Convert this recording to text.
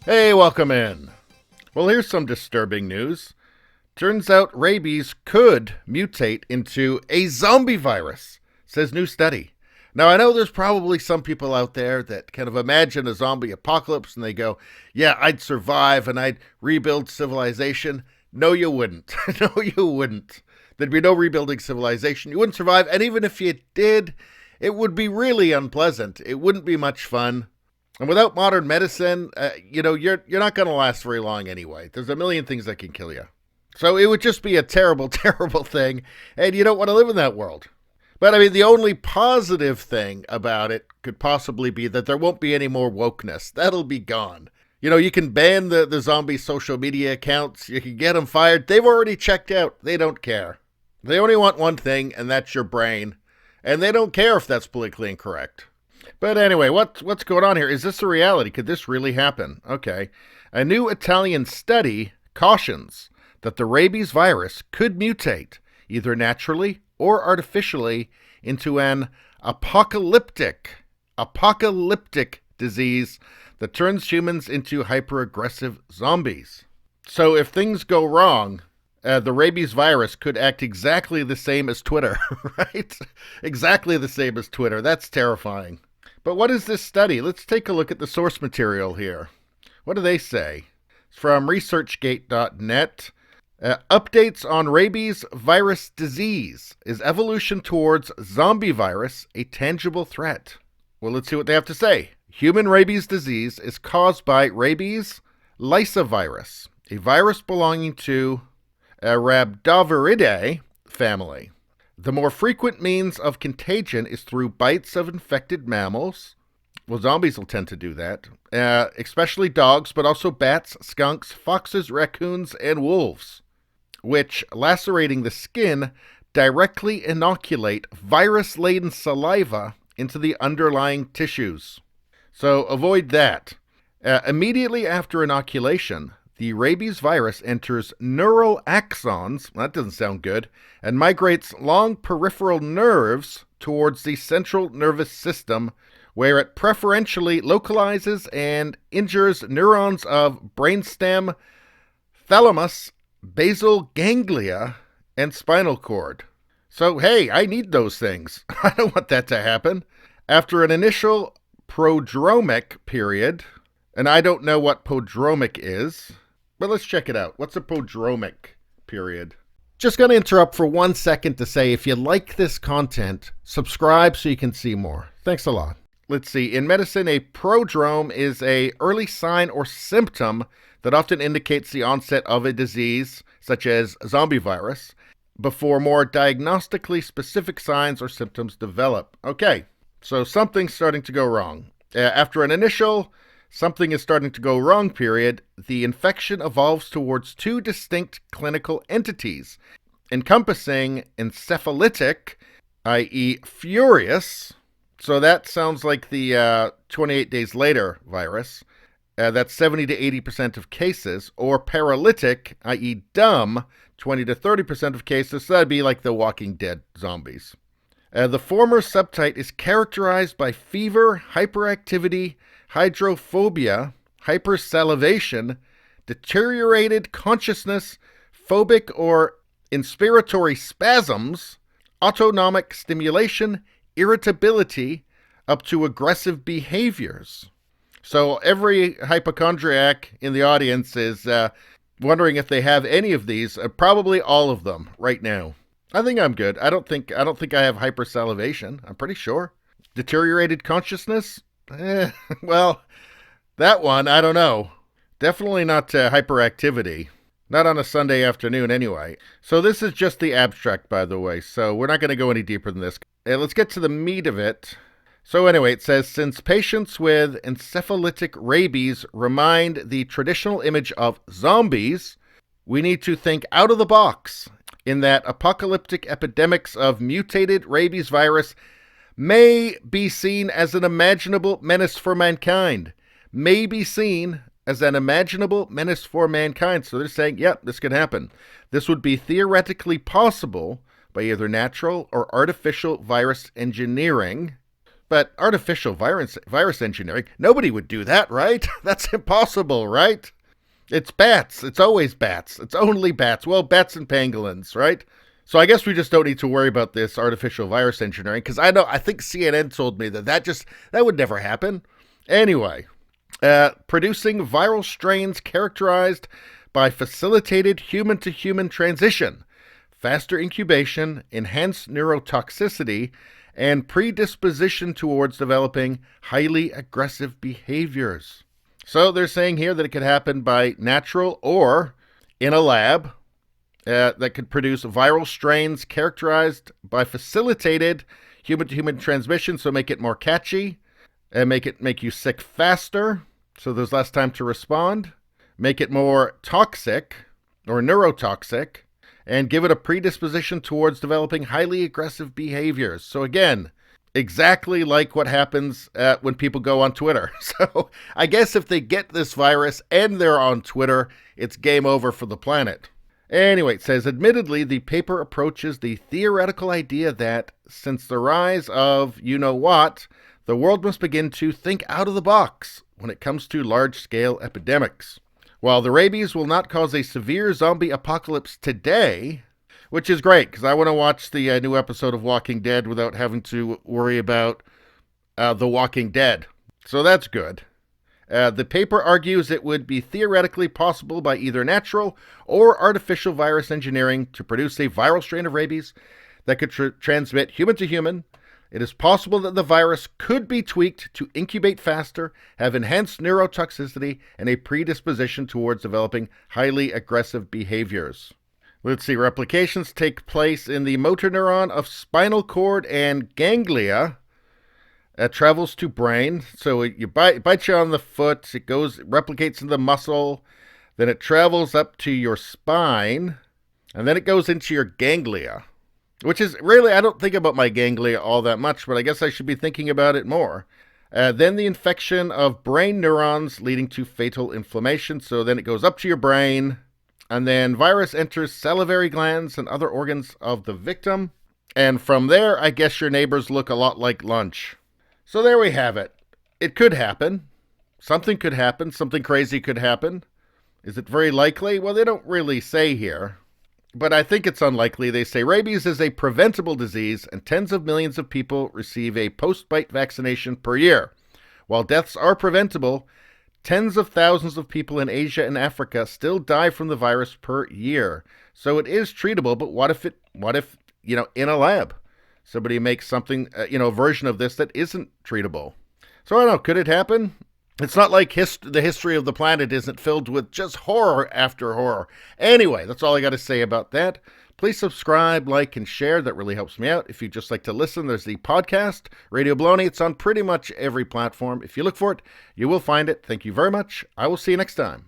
Hey, welcome in. Well, here's some disturbing news. Turns out rabies could mutate into a zombie virus, says new study. Now, I know there's probably some people out there that kind of imagine a zombie apocalypse and they go, yeah, I'd survive and I'd rebuild civilization. No, you wouldn't. No, you wouldn't. There'd be no rebuilding civilization. You wouldn't survive. And even if you did, it would be really unpleasant. It wouldn't be much fun. And without modern medicine, you're not going to last very long anyway. There's a million things that can kill you. So it would just be a terrible, terrible thing, and you don't want to live in that world. But I mean, the only positive thing about it could possibly be that there won't be any more wokeness. That'll be gone. You can ban the zombie social media accounts. You can get them fired. They've already checked out. They don't care. They only want one thing, and that's your brain. And they don't care if that's politically incorrect. But anyway, what's going on here? Is this a reality? Could this really happen? Okay. A new Italian study cautions that the rabies virus could mutate, either naturally or artificially, into an apocalyptic disease that turns humans into hyper-aggressive zombies. So if things go wrong, the rabies virus could act exactly the same as Twitter, right? Exactly the same as Twitter. That's terrifying. But what is this study? Let's take a look at the source material here. What do they say? It's from researchgate.net. Updates on rabies virus disease. Is evolution towards zombie virus a tangible threat? Well, let's see what they have to say. Human rabies disease is caused by rabies lysovirus, a virus belonging to Rhabdoviridae family. The more frequent means of contagion is through bites of infected mammals. Well, zombies will tend to do that, especially dogs, but also bats, skunks, foxes, raccoons, and wolves, which, lacerating the skin, directly inoculate virus-laden saliva into the underlying tissues. So avoid that. Immediately after inoculation, the rabies virus enters neural axons, that doesn't sound good, and migrates long peripheral nerves towards the central nervous system, where it preferentially localizes and injures neurons of brainstem, thalamus, basal ganglia, and spinal cord. So, hey, I need those things. I don't want that to happen. After an initial prodromic period, and I don't know what prodromic is, but let's check it out. What's a prodromic period? Just going to interrupt for 1 second to say, if you like this content, subscribe so you can see more. Thanks a lot. Let's see. In medicine, a prodrome is an early sign or symptom that often indicates the onset of a disease, such as zombie virus, before more diagnostically specific signs or symptoms develop. Okay, so something's starting to go wrong. After an initial something is starting to go wrong period, the infection evolves towards two distinct clinical entities, encompassing encephalitic, i.e. furious. So that sounds like the 28 days later virus. That's 70 to 80% of cases, or paralytic, i.e. dumb, 20 to 30% of cases. So that'd be like the Walking Dead zombies. The former subtype is characterized by fever, hyperactivity, hydrophobia, hypersalivation, deteriorated consciousness, phobic or inspiratory spasms, autonomic stimulation, irritability, up to aggressive behaviors. So every hypochondriac in the audience is wondering if they have any of these, probably all of them right now. I think I'm good. I don't think I have hypersalivation. I'm pretty sure. Deteriorated consciousness? Well, that one, I don't know. Definitely not hyperactivity. Not on a Sunday afternoon anyway. So this is just the abstract, by the way, so we're not going to go any deeper than this. Let's get to the meat of it. So anyway, it says, since patients with encephalitic rabies remind the traditional image of zombies, we need to think out of the box in that apocalyptic epidemics of mutated rabies virus may be seen as an imaginable menace for mankind. May be seen as an imaginable menace for mankind. So they're saying, yep, this could happen. This would be theoretically possible by either natural or artificial virus engineering. But artificial virus engineering, nobody would do that, right? That's impossible, right? It's bats. It's always bats. It's only bats. Well, bats and pangolins, right? So I guess we just don't need to worry about this artificial virus engineering, because I think CNN told me that would never happen. Anyway, producing viral strains characterized by facilitated human-to-human transition, faster incubation, enhanced neurotoxicity, and predisposition towards developing highly aggressive behaviors. So they're saying here that it could happen by natural or in a lab that could produce viral strains characterized by facilitated human-to-human transmission, so make it more catchy, and make you sick faster, so there's less time to respond, make it more toxic or neurotoxic, and give it a predisposition towards developing highly aggressive behaviors. So again, exactly like what happens when people go on Twitter. So I guess if they get this virus and they're on Twitter, it's game over for the planet. Anyway, it says, admittedly, the paper approaches the theoretical idea that since the rise of you-know-what, the world must begin to think out of the box when it comes to large-scale epidemics. While the rabies will not cause a severe zombie apocalypse today, which is great, because I want to watch the new episode of Walking Dead without having to worry about The Walking Dead. So that's good. The paper argues it would be theoretically possible by either natural or artificial virus engineering to produce a viral strain of rabies that could transmit human to human. It is possible that the virus could be tweaked to incubate faster, have enhanced neurotoxicity, and a predisposition towards developing highly aggressive behaviors. Let's see, replications take place in the motor neuron of spinal cord and ganglia. It travels to brain, so you bite you on the foot, it replicates in the muscle, then it travels up to your spine, and then it goes into your ganglia. Which is really, I don't think about my ganglia all that much, but I guess I should be thinking about it more. Then the infection of brain neurons leading to fatal inflammation. So then it goes up to your brain, and then virus enters salivary glands and other organs of the victim. And from there, I guess your neighbors look a lot like lunch. So there we have it. It could happen. Something could happen. Something crazy could happen. Is it very likely? Well, they don't really say here. But I think it's unlikely. They say rabies is a preventable disease and tens of millions of people receive a post-bite vaccination per year. While deaths are preventable, tens of thousands of people in Asia and Africa still die from the virus per year. So it is treatable, but what if in a lab, somebody makes something, a version of this that isn't treatable? So I don't know, could it happen? It's not like the history of the planet isn't filled with just horror after horror. Anyway, that's all I got to say about that. Please subscribe, like, and share. That really helps me out. If you'd just like to listen, there's the podcast, Radio Baloney. It's on pretty much every platform. If you look for it, you will find it. Thank you very much. I will see you next time.